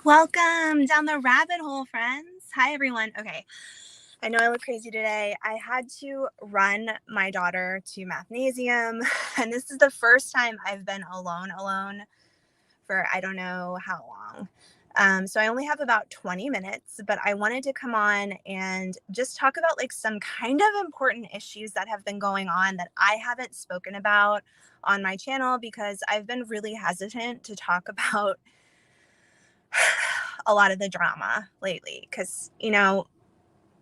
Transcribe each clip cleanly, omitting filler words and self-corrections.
Welcome down the rabbit hole, friends. Hi, everyone. Okay, I know I look crazy today. I had to run my daughter to mathnasium, and this is the first time I've been alone for I don't know how long. So I only have about 20 minutes, but I wanted to come on and just talk about like some kind of important issues that have been going on that I haven't spoken about on my channel because I've been really hesitant to talk about a lot of the drama lately because,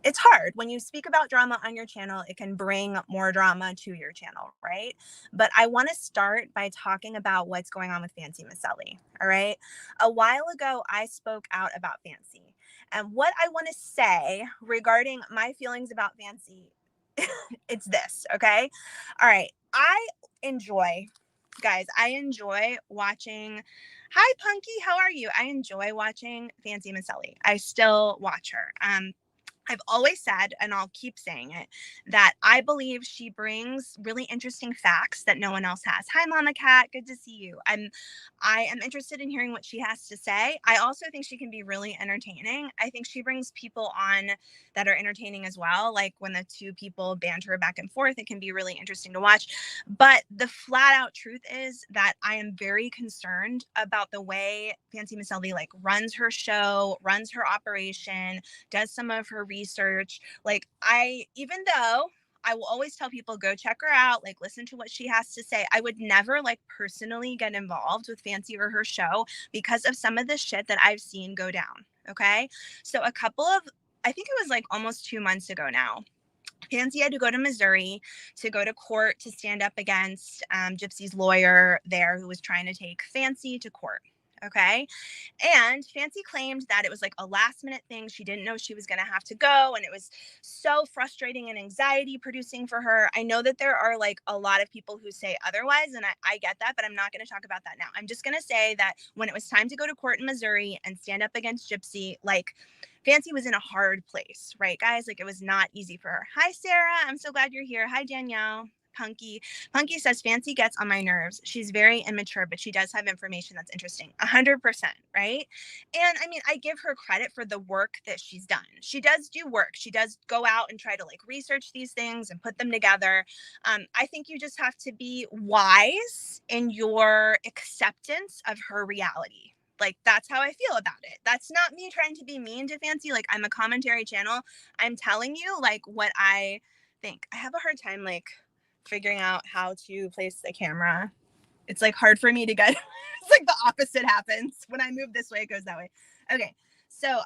it's hard when you speak about drama on your channel. It can bring more drama to your channel, right? But I want to start by talking about what's going on with Fancy Meli. All right. A while ago, I spoke out about Fancy. And what I want to say regarding my feelings about Fancy, it's this. Okay. All right. I enjoy watching. Hi, Punky. How are you? I enjoy watching Fancy Meli. I still watch her. I've always said, and I'll keep saying it, that I believe she brings really interesting facts that no one else has. Hi, Mama Cat. Good to see you. I am interested in hearing what she has to say. I also think she can be really entertaining. I think she brings people on that are entertaining as well. Like when the two people banter back and forth, it can be really interesting to watch. But the flat out truth is that I am very concerned about the way Fancy Meli like runs her show, runs her operation, does some of her research. Like even though I will always tell people go check her out, like listen to what she has to say, I would never like personally get involved with Fancy or her show because of some of the shit that I've seen go down. Okay. So I think it was like almost 2 months ago now, Fancy had to go to Missouri to go to court to stand up against Gypsy's lawyer there who was trying to take Fancy to court. Okay. And Fancy claimed that it was like a last minute thing. She didn't know she was going to have to go. And it was so frustrating and anxiety producing for her. I know that there are like a lot of people who say otherwise. And I get that, but I'm not going to talk about that now. I'm just going to say that when it was time to go to court in Missouri and stand up against Gypsy, like Fancy was in a hard place, right, guys? Like it was not easy for her. Hi, Sarah. I'm so glad you're here. Hi, Danielle. Punky. Punky says Fancy gets on my nerves. She's very immature, but she does have information that's interesting. 100%, right? And I mean, I give her credit for the work that she's done. She does do work. She does go out and try to like research these things and put them together. I think you just have to be wise in your acceptance of her reality. Like, that's how I feel about it. That's not me trying to be mean to Fancy. Like, I'm a commentary channel. I'm telling you, like, what I think. I have a hard time, like, figuring out how to place the camera. It's, like, hard for me to get. It's like the opposite happens. When I move this way, it goes that way. Okay. So,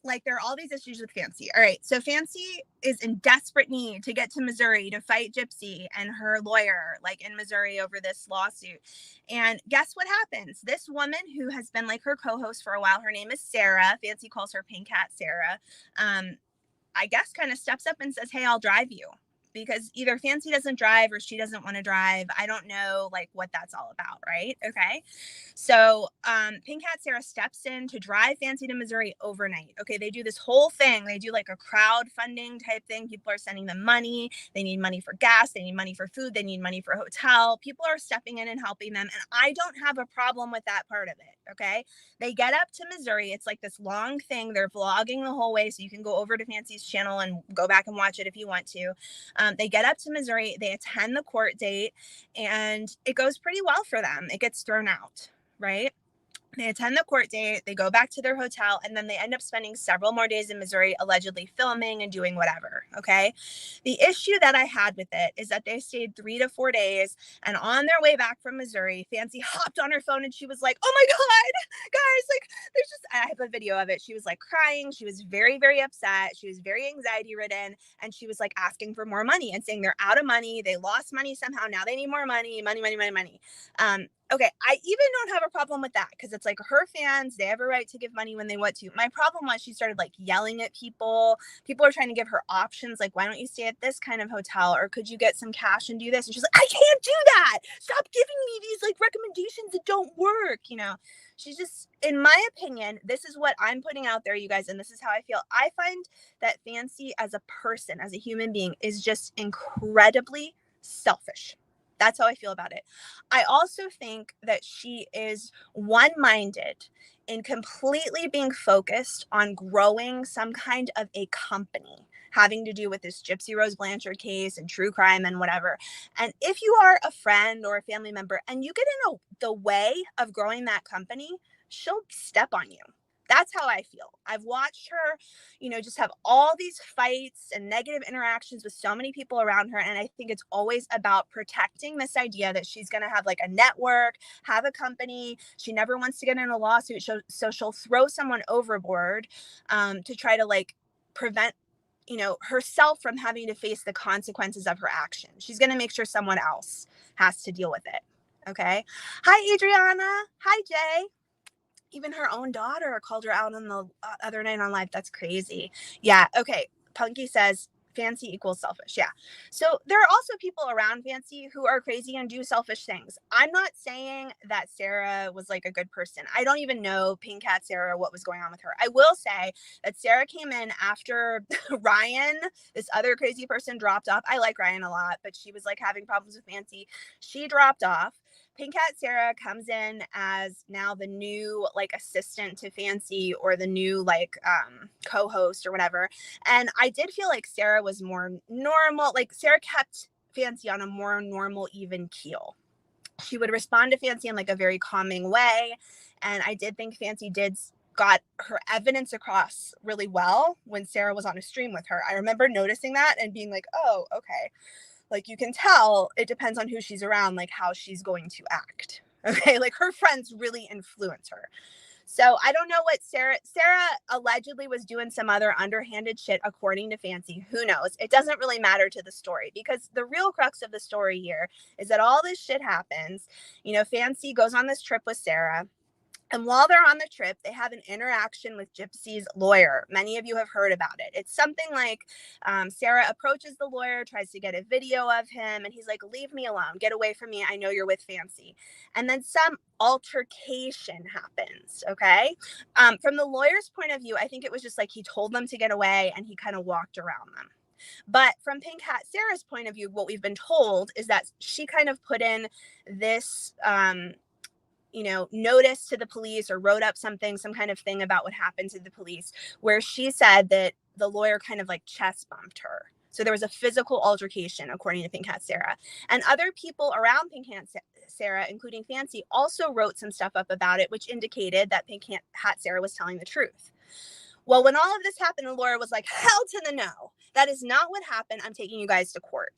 like there are all these issues with Fancy. All right. So Fancy is in desperate need to get to Missouri to fight Gypsy and her lawyer, like in Missouri over this lawsuit. And guess what happens? This woman who has been like her co-host for a while, her name is Sarah. Fancy calls her Pink Cat Sarah. I guess kind of steps up and says, hey, I'll drive you. Because either Fancy doesn't drive or she doesn't want to drive. I don't know like what that's all about, right? Okay. So Pink Hat Sarah steps in to drive Fancy to Missouri overnight. Okay, they do this whole thing. They do like a crowdfunding type thing. People are sending them money. They need money for gas. They need money for food. They need money for hotel. People are stepping in and helping them. And I don't have a problem with that part of it. Okay. They get up to Missouri. It's like this long thing. They're vlogging the whole way. So you can go over to Fancy's channel and go back and watch it if you want to. They get up to Missouri. They attend the court date and it goes pretty well for them. It gets thrown out. Right? They attend the court date, they go back to their hotel, and then they end up spending several more days in Missouri, allegedly filming and doing whatever. Okay. The issue that I had with it is that they stayed 3 to 4 days, and on their way back from Missouri, Fancy hopped on her phone and she was like, oh my God, guys, like, I have a video of it. She was like crying. She was very, very upset. She was very anxiety ridden, and she was like asking for more money and saying they're out of money. They lost money somehow. Now they need more money, money, money, money, money. Okay, I even don't have a problem with that because it's like her fans, they have a right to give money when they want to. My problem was she started like yelling at people. People are trying to give her options like, why don't you stay at this kind of hotel? Or could you get some cash and do this? And she's like, I can't do that. Stop giving me these like recommendations that don't work. She's just, in my opinion, this is what I'm putting out there, you guys, and this is how I feel. I find that Fancy as a person, as a human being, is just incredibly selfish. That's how I feel about it. I also think that she is one-minded in completely being focused on growing some kind of a company having to do with this Gypsy Rose Blanchard case and true crime and whatever. And if you are a friend or a family member and you get in the way of growing that company, she'll step on you. That's how I feel. I've watched her, just have all these fights and negative interactions with so many people around her. And I think it's always about protecting this idea that she's going to have like a network, have a company. She never wants to get in a lawsuit. So she'll throw someone overboard to try to like prevent herself from having to face the consequences of her actions. She's going to make sure someone else has to deal with it. Okay. Hi, Adriana. Hi, Jay. Even her own daughter called her out on the other night on live. That's crazy. Yeah. Okay. Punky says Fancy equals selfish. Yeah. So there are also people around Fancy who are crazy and do selfish things. I'm not saying that Sarah was like a good person. I don't even know Pink Cat Sarah, what was going on with her. I will say that Sarah came in after Ryan, this other crazy person, dropped off. I like Ryan a lot, but she was like having problems with Fancy. She dropped off. Pink Cat Sarah comes in as now the new like assistant to Fancy, or the new like co-host or whatever. And I did feel like Sarah was more normal. Like Sarah kept Fancy on a more normal, even keel. She would respond to Fancy in like a very calming way. And I did think Fancy got her evidence across really well when Sarah was on a stream with her. I remember noticing that and being like, oh, okay. Like you can tell it depends on who she's around, like how she's going to act. Okay. Like her friends really influence her. So I don't know what Sarah allegedly was doing some other underhanded shit according to Fancy. Who knows? It doesn't really matter to the story, because the real crux of the story here is that all this shit happens. Fancy goes on this trip with Sarah. And while they're on the trip, they have an interaction with Gypsy's lawyer. Many of you have heard about it. It's something like Sarah approaches the lawyer, tries to get a video of him, and he's like, leave me alone. Get away from me. I know you're with Fancy. And then some altercation happens, okay? From the lawyer's point of view, I think it was just like he told them to get away and he kind of walked around them. But from Pink Hat Sarah's point of view, what we've been told is that she kind of put in this notice to the police, or wrote up some kind of thing about what happened to the police, where she said that the lawyer kind of like chest bumped her. So there was a physical altercation, according to Pink Hat Sarah. And other people around Pink Hat Sarah, including Fancy, also wrote some stuff up about it, which indicated that Pink Hat Sarah was telling the truth. Well, when all of this happened, the lawyer was like, hell to the no. That is not what happened. I'm taking you guys to court.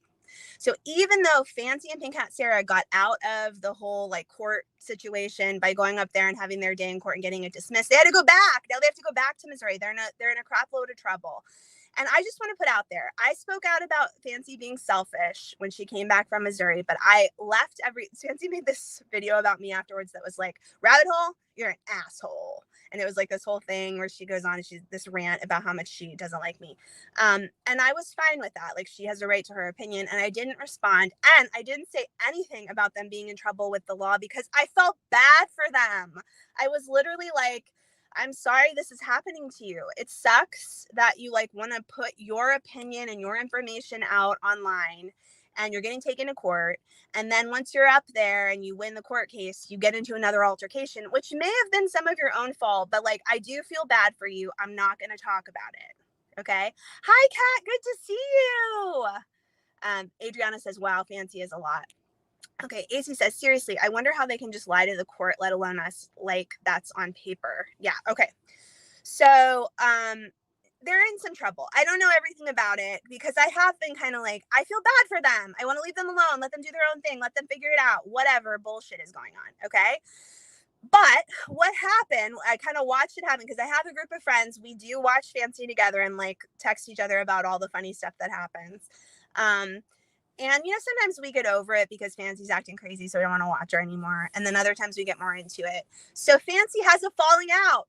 So even though Fancy and Pink Hat Sarah got out of the whole like court situation by going up there and having their day in court and getting it dismissed, they had to go back. Now they have to go back to Missouri. They're in a crap load of trouble. And I just want to put out there, I spoke out about Fancy being selfish when she came back from Missouri, but I left Fancy made this video about me afterwards that was like, rabbit hole, you're an asshole. And it was like this whole thing where she goes on and she's this rant about how much she doesn't like me. And I was fine with that. Like, she has a right to her opinion, and I didn't respond. And I didn't say anything about them being in trouble with the law because I felt bad for them. I was literally like, I'm sorry this is happening to you. It sucks that you like want to put your opinion and your information out online and you're getting taken to court. And then once you're up there and you win the court case, you get into another altercation, which may have been some of your own fault, but like, I do feel bad for you. I'm not going to talk about it. Okay. Hi, Kat. Good to see you. Adriana says, wow, Fancy is a lot. Okay, AC says, seriously, I wonder how they can just lie to the court, let alone us, like that's on paper. Yeah, okay. So, they're in some trouble. I don't know everything about it because I have been kind of like, I feel bad for them. I want to leave them alone, let them do their own thing, let them figure it out, whatever bullshit is going on, okay? But what happened, I kind of watched it happen because I have a group of friends. We do watch Fancy together and like text each other about all the funny stuff that happens. And, sometimes we get over it because Fancy's acting crazy, so we don't want to watch her anymore. And then other times we get more into it. So Fancy has a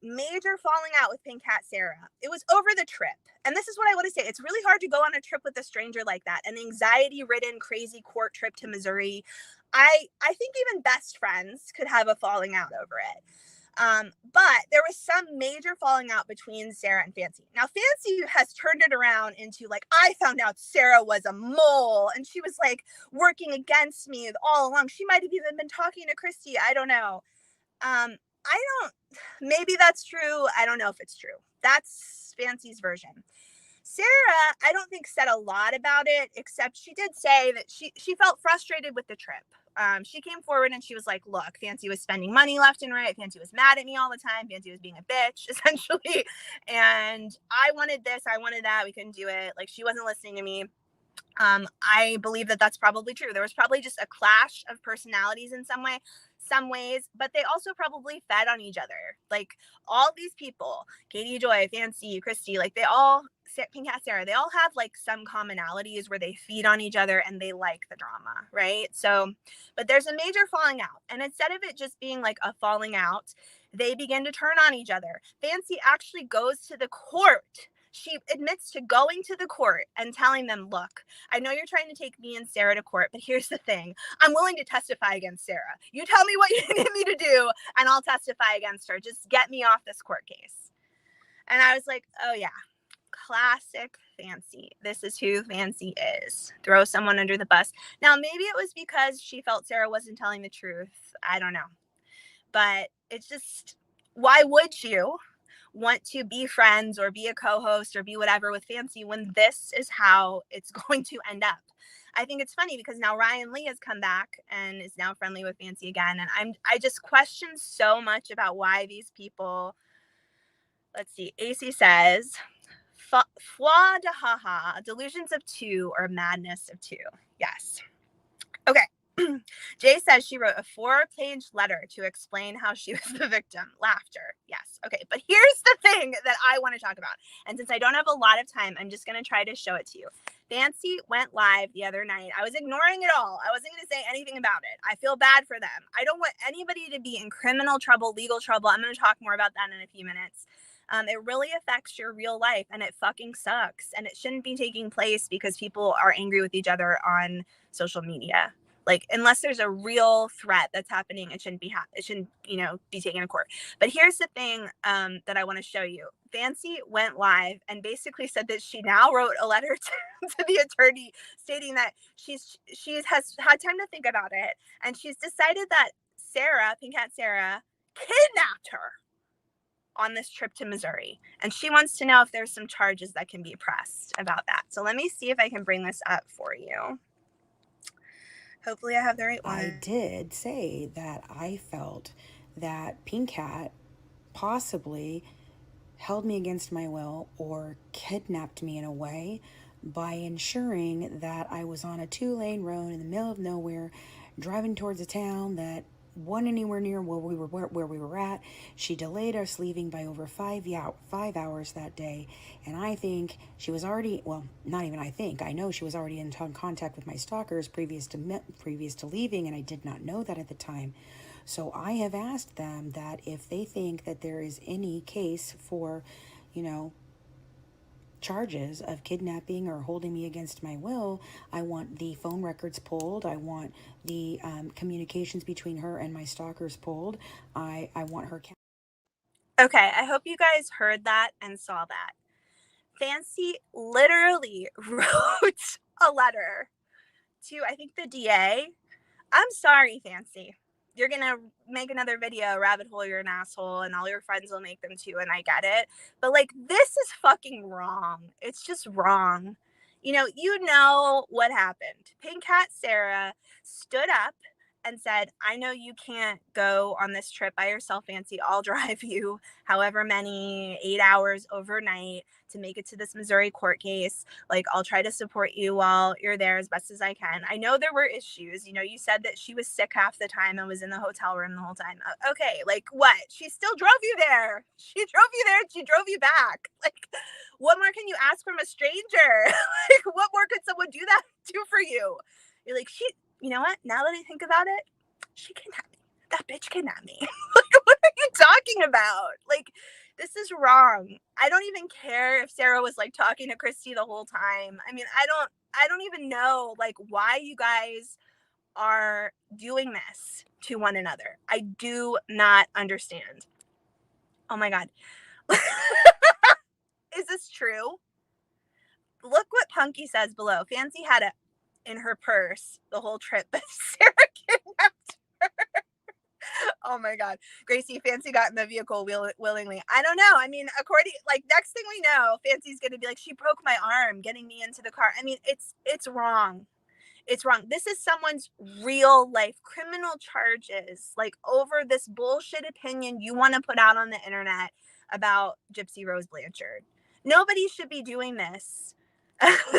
major falling out with Pink Cat Sarah. It was over the trip. And this is what I want to say. It's really hard to go on a trip with a stranger like that. An anxiety-ridden, crazy court trip to Missouri. I think even best friends could have a falling out over it. But there was some major falling out between Sarah and Fancy. Now, Fancy has turned it around into like, I found out Sarah was a mole and she was like working against me all along. She might have even been talking to Christy. I don't know. I don't, maybe that's true. I don't know if it's true. That's Fancy's version. Sarah, I don't think said a lot about it, except she did say that she felt frustrated with the trip. She came forward and she was like, look, Fancy was spending money left and right. Fancy was mad at me all the time. Fancy was being a bitch, essentially. And I wanted this, I wanted that. We couldn't do it. Like, she wasn't listening to me. I believe that that's probably true. There was probably just a clash of personalities in some ways, but they also probably fed on each other. Like, all these people, Katie, Joy, Fancy, Christy, like they all, Pink Cat, Sarah, they all have like some commonalities where they feed on each other and they like the drama, right? So, but there's a major falling out, and instead of it just being like a falling out, they begin to turn on each other. Fancy actually goes to the court. She admits to going to the court and telling them, look, I know you're trying to take me and Sarah to court, but here's the thing. I'm willing to testify against Sarah. You tell me what you need me to do, and I'll testify against her. Just get me off this court case. And I was like, oh, yeah, classic Fancy. This is who Fancy is. Throw someone under the bus. Now, maybe it was because she felt Sarah wasn't telling the truth. I don't know. But it's just, why would you want to be friends or be a co-host or be whatever with Fancy when this is how it's going to end up? I think it's funny because now Ryan Lee has come back and is now friendly with Fancy again. And I just question so much about why these people, let's see, AC says, fwa da ha ha, delusions of two or madness of two. Yes. Okay. Jay says she wrote a 4-page letter to explain how she was the victim. Laughter. Yes. Okay. But here's the thing that I want to talk about. And since I don't have a lot of time, I'm just going to try to show it to you. Fancy went live the other night. I was ignoring it all. I wasn't going to say anything about it. I feel bad for them. I don't want anybody to be in criminal trouble, legal trouble. I'm going to talk more about that in a few minutes. It really affects your real life, and it fucking sucks. And it shouldn't be taking place because people are angry with each other on social media. Like, unless there's a real threat that's happening, it shouldn't be be taken to court. But here's the thing that I want to show you. Fancy went live and basically said that she now wrote a letter to the attorney stating that she has had time to think about it, and she's decided that Sarah, Pink Cat Sarah, kidnapped her on this trip to Missouri. And she wants to know if there's some charges that can be pressed about that. So let me see if I can bring this up for you. Hopefully I have the right one. I did say that I felt that Pink Cat possibly held me against my will or kidnapped me in a way by ensuring that I was on a 2-lane road in the middle of nowhere driving towards a town that wasn't anywhere near where we were at. She delayed us leaving by over 5 hours that day, and I think she was already, well, not even I think, I know she was already in contact with my stalkers previous to leaving, and I did not know that at the time. So I have asked them that if they think that there is any case for, charges of kidnapping or holding me against my will, I want the phone records pulled. I want the communications between her and my stalkers pulled. I want her. Okay, I hope you guys heard that and saw that. Fancy literally wrote a letter to, I think, the DA. I'm sorry, Fancy. You're going to make another video, rabbit hole, you're an asshole, and all your friends will make them too, and I get it. But, like, this is fucking wrong. It's just wrong. You know what happened. Pink Cat Sarah stood up and said, I know you can't go on this trip by yourself, Fancy. I'll drive you however many 8 hours overnight to make it to this Missouri court case. Like, I'll try to support you while you're there as best as I can. I know there were issues. You said that she was sick half the time and was in the hotel room the whole time. Okay, like what? She still drove you there. She drove you there. She drove you back. Like, what more can you ask from a stranger? Like, what more could someone do for you? You're like, you know what? Now that I think about it, she kidnapped me. That bitch kidnapped me. Like, what are you talking about? Like, this is wrong. I don't even care if Sarah was like talking to Christy the whole time. I mean, I don't even know like why you guys are doing this to one another. I do not understand. Oh my God. Is this true? Look what Punky says below. Fancy had it in her purse the whole trip, but Sarah kidnapped her. Oh my God. Gracie, Fancy got in the vehicle willingly. I don't know. I mean, according, like, next thing we know, Fancy's going to be like, she broke my arm getting me into the car. I mean, it's wrong. It's wrong. This is someone's real life criminal charges, like over this bullshit opinion you want to put out on the internet about Gypsy Rose Blanchard. Nobody should be doing this.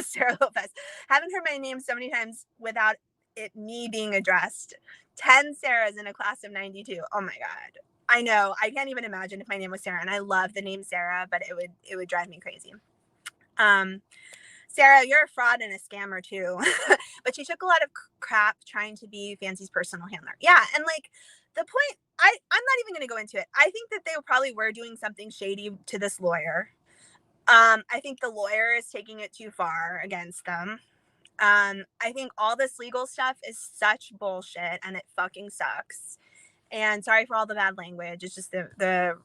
Sarah Lopez. Haven't heard my name so many times without it me being addressed. 10 Sarahs in a class of 92. Oh my God. I know. I can't even imagine if my name was Sarah, and I love the name Sarah, but it would drive me crazy. Sarah, you're a fraud and a scammer too. But she took a lot of crap trying to be Fancy's personal handler. Yeah, and like the point, I'm not even going to go into it. I think that they probably were doing something shady to this lawyer. I think the lawyer is taking it too far against them. I think all this legal stuff is such bullshit and it fucking sucks. And sorry for all the bad language. It's just the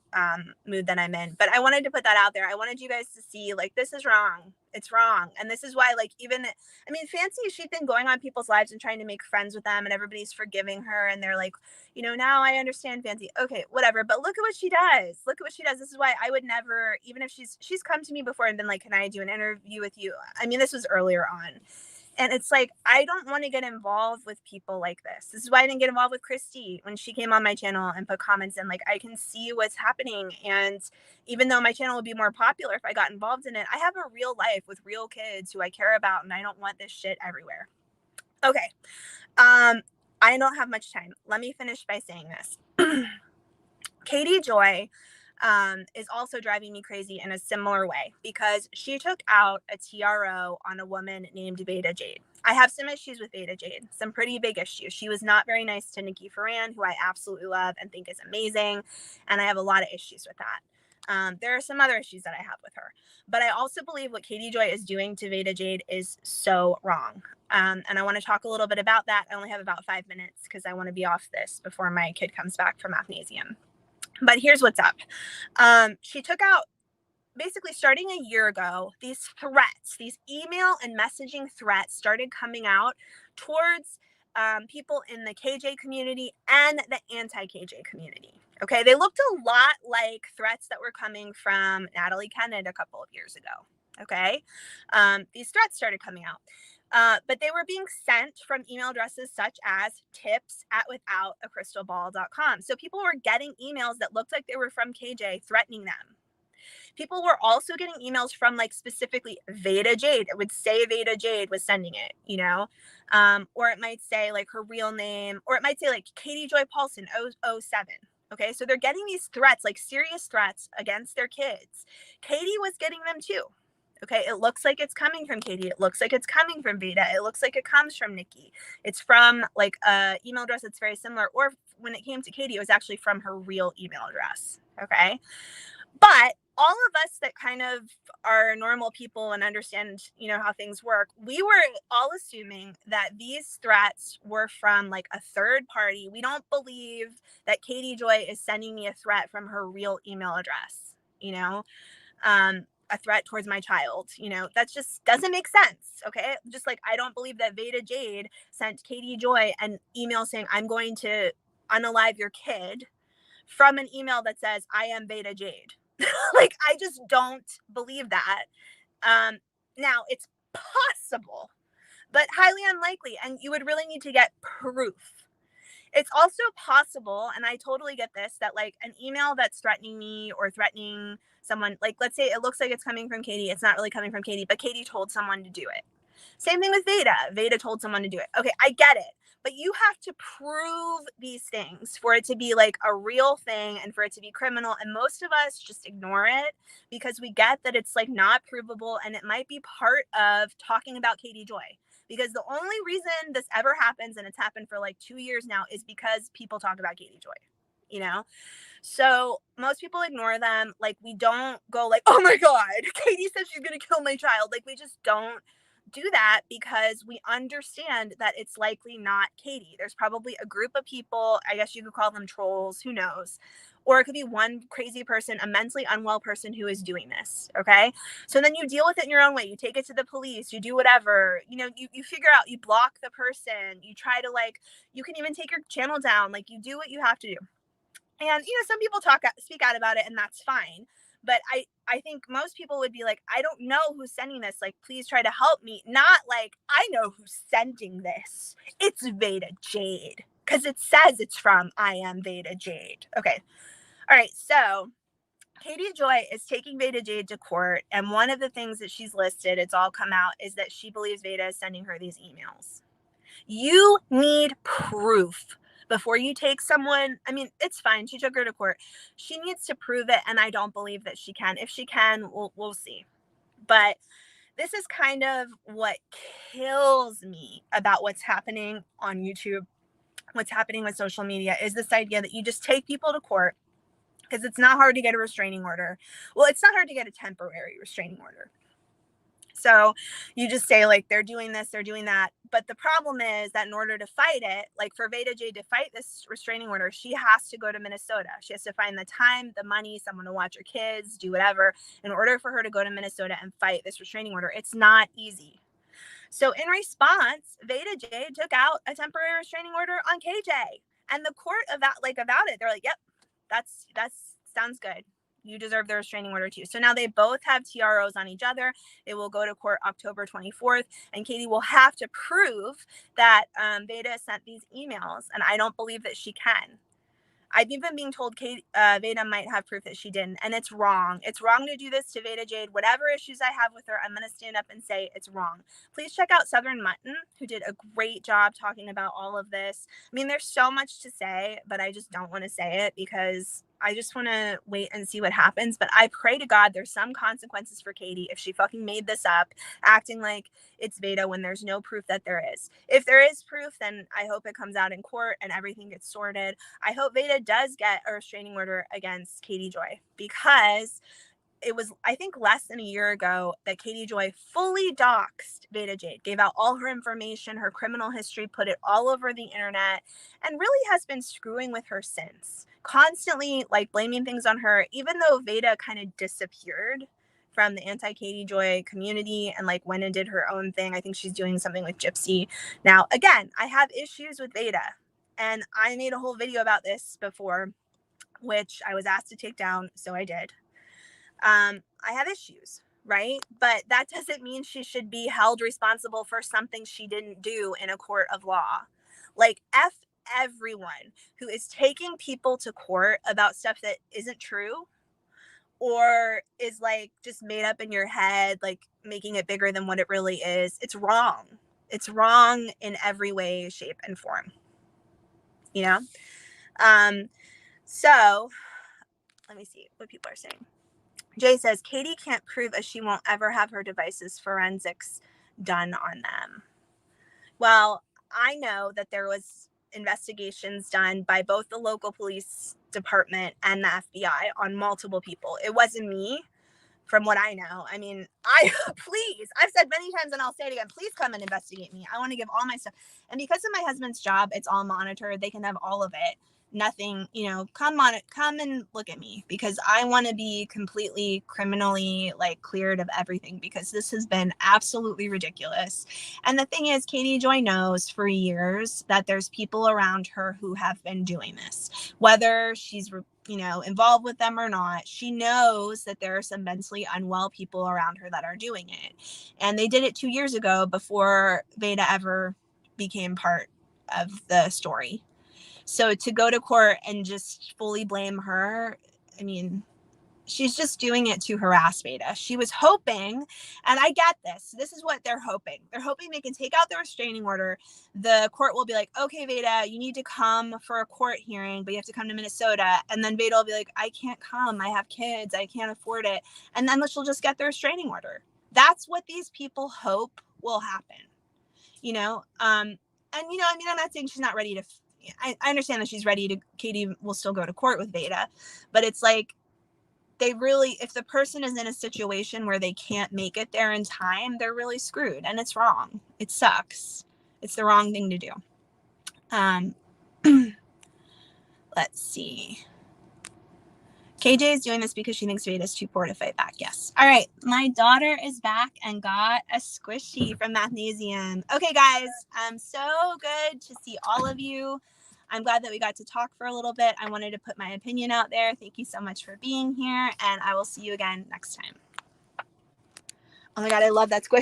mood that I'm in. But I wanted to put that out there. I wanted you guys to see, like, this is wrong. It's wrong. And this is why, like, even, I mean, Fancy, she's been going on people's lives and trying to make friends with them, and everybody's forgiving her. And they're like, you know, now I understand Fancy. Okay, whatever. But look at what she does. Look at what she does. This is why I would never, even if she's come to me before and been like, can I do an interview with you? I mean, this was earlier on. And it's like, I don't want to get involved with people like this. This is why I didn't get involved with Christy when she came on my channel and put comments in. Like, I can see what's happening. And even though my channel would be more popular if I got involved in it, I have a real life with real kids who I care about, and I don't want this shit everywhere. Okay. I don't have much time. Let me finish by saying this. Katie Joy is also driving me crazy in a similar way because she took out a TRO on a woman named Veda Jade. I have some issues with Veda Jade, some pretty big issues. She was not very nice to Nikki Ferran, who I absolutely love and think is amazing, and I have a lot of issues with that. There are some other issues that I have with her, but I also believe what Katie Joy is doing to Veda Jade is so wrong. And I want to talk a little bit about that. I only have about 5 minutes because I want to be off this before my kid comes back from Athnasium. But here's what's up. She took out, basically starting a year ago, these threats, these email and messaging threats started coming out towards people in the KJ community and the anti-KJ community. Okay, they looked a lot like threats that were coming from Natalie Kennett a couple of years ago. Okay, these threats started coming out. But they were being sent from email addresses such as tips@withoutacrystalball.com. So people were getting emails that looked like they were from KJ threatening them. People were also getting emails from, like, specifically Veda Jade. It would say Veda Jade was sending it, you know, or it might say like her real name, or it might say like Katie Joy Paulson 007. Okay, so they're getting these threats, like serious threats against their kids. Katie was getting them too. Okay, it looks like it's coming from Katie. It looks like it's coming from Veda. It looks like it comes from Nikki. It's from like a email address that's very similar. Or when it came to Katie, it was actually from her real email address. Okay, but all of us that kind of are normal people and understand, you know, how things work, we were all assuming that these threats were from like a third party. We don't believe that Katie Joy is sending me a threat from her real email address, you know, a threat towards my child, you know, that just doesn't make sense. Okay, just like I don't believe that Veda Jade sent Katie Joy an email saying I'm going to unalive your kid from an email that says I am Veda Jade. Like, I just don't believe that. Now, it's possible, but highly unlikely, and you would really need to get proof. It's also possible, and I totally get this, that like an email that's threatening me or threatening someone, like let's say it looks like it's coming from Katie, it's not really coming from Katie, but Katie told someone to do it. Same thing with Veda. Veda told someone to do it. Okay, I get it. But you have to prove these things for it to be like a real thing and for it to be criminal. And most of us just ignore it because we get that it's like not provable and it might be part of talking about Katie Joy. Because the only reason this ever happens, and it's happened for like 2 years now, is because people talk about Katie Joy, you know? So most people ignore them. Like, we don't go like, oh my God, Katie said she's going to kill my child. Like, we just don't do that because we understand that it's likely not Katie. There's probably a group of people, I guess you could call them trolls, who knows? Or it could be one crazy person, a mentally unwell person who is doing this. Okay. So then you deal with it in your own way. You take it to the police, you do whatever, you figure out, you block the person, you try to like, you can even take your channel down. Like you do what you have to do. And some people speak out about it, and that's fine. But I think most people would be like, I don't know who's sending this. Like, please try to help me. Not like, I know who's sending this. It's Veda Jade. Because it says it's from I am Veda Jade. Okay. All right. So Katie Joy is taking Veda Jade to court. And one of the things that she's listed, it's all come out, is that she believes Veda is sending her these emails. You need proof before you take someone. I mean, it's fine. She took her to court. She needs to prove it, and I don't believe that she can. If she can, we'll see. But this is kind of what kills me about what's happening on YouTube, what's happening with social media, is this idea that you just take people to court because it's not hard to get a restraining order. Well, it's not hard to get a temporary restraining order. So you just say, like, they're doing this, they're doing that. But the problem is that in order to fight it, like for Veda Jade to fight this restraining order, she has to go to Minnesota. She has to find the time, the money, someone to watch her kids, do whatever, in order for her to go to Minnesota and fight this restraining order. It's not easy. So in response, Veda Jade took out a temporary restraining order on KJ. And the court about it, they're like, yep, that's sounds good. You deserve the restraining order too. So now they both have TROs on each other. It will go to court October 24th, and Katie will have to prove that Veda sent these emails, and I don't believe that she can. I've even being told Veda might have proof that she didn't, and it's wrong. It's wrong to do this to Veda Jade. Whatever issues I have with her, I'm going to stand up and say it's wrong. Please check out Southern Mutton, who did a great job talking about all of this. I mean, there's so much to say, but I just don't want to say it because I just want to wait and see what happens. But I pray to God there's some consequences for Katie if she fucking made this up, acting like it's Veda when there's no proof that there is. If there is proof, then I hope it comes out in court and everything gets sorted. I hope Veda does get a restraining order against Katie Joy, because it was, I think, less than a year ago that Katie Joy fully doxed Veda Jade, gave out all her information, her criminal history, put it all over the internet, and really has been screwing with her since. Constantly like blaming things on her, even though Veda kind of disappeared from the anti-Katie Joy community and like went and did her own thing. I think she's doing something with Gypsy. Now, again, I have issues with Veda, and I made a whole video about this before, which I was asked to take down, so I did. I have issues, right? But that doesn't mean she should be held responsible for something she didn't do in a court of law. Like, F everyone who is taking people to court about stuff that isn't true or is like just made up in your head, like making it bigger than what it really is. It's wrong. It's wrong in every way, shape, and form. You know? So let me see what people are saying. Jay says, Katie can't prove as she won't ever have her devices forensics done on them. Well, I know that there was investigations done by both the local police department and the FBI on multiple people. It wasn't me, from what I know. I mean, please, I've said many times and I'll say it again, please come and investigate me. I want to give all my stuff. And because of my husband's job, it's all monitored. They can have all of it. Nothing, come and look at me, because I want to be completely criminally like cleared of everything, because this has been absolutely ridiculous. And the thing is, Katie Joy knows for years that there's people around her who have been doing this, whether she's involved with them or not. She knows that there are some mentally unwell people around her that are doing it. And they did it 2 years ago before Veda ever became part of the story. So to go to court and just fully blame her, I mean, she's just doing it to harass Veda. She was hoping, and I get this. This is what they're hoping. They're hoping they can take out the restraining order. The court will be like, okay, Veda, you need to come for a court hearing, but you have to come to Minnesota. And then Veda will be like, I can't come. I have kids. I can't afford it. And then she'll just get the restraining order. That's what these people hope will happen. I'm not saying she's not ready to, I understand that she's ready to, Katie will still go to court with Veda, but it's like, they really, if the person is in a situation where they can't make it there in time, they're really screwed, and it's wrong. It sucks. It's the wrong thing to do. Let's see. KJ is doing this because she thinks Veda is too poor to fight back. Yes. All right. My daughter is back and got a squishy from Mathnasium. Okay, guys. So good to see all of you. I'm glad that we got to talk for a little bit. I wanted to put my opinion out there. Thank you so much for being here, and I will see you again next time. Oh my God, I love that squish.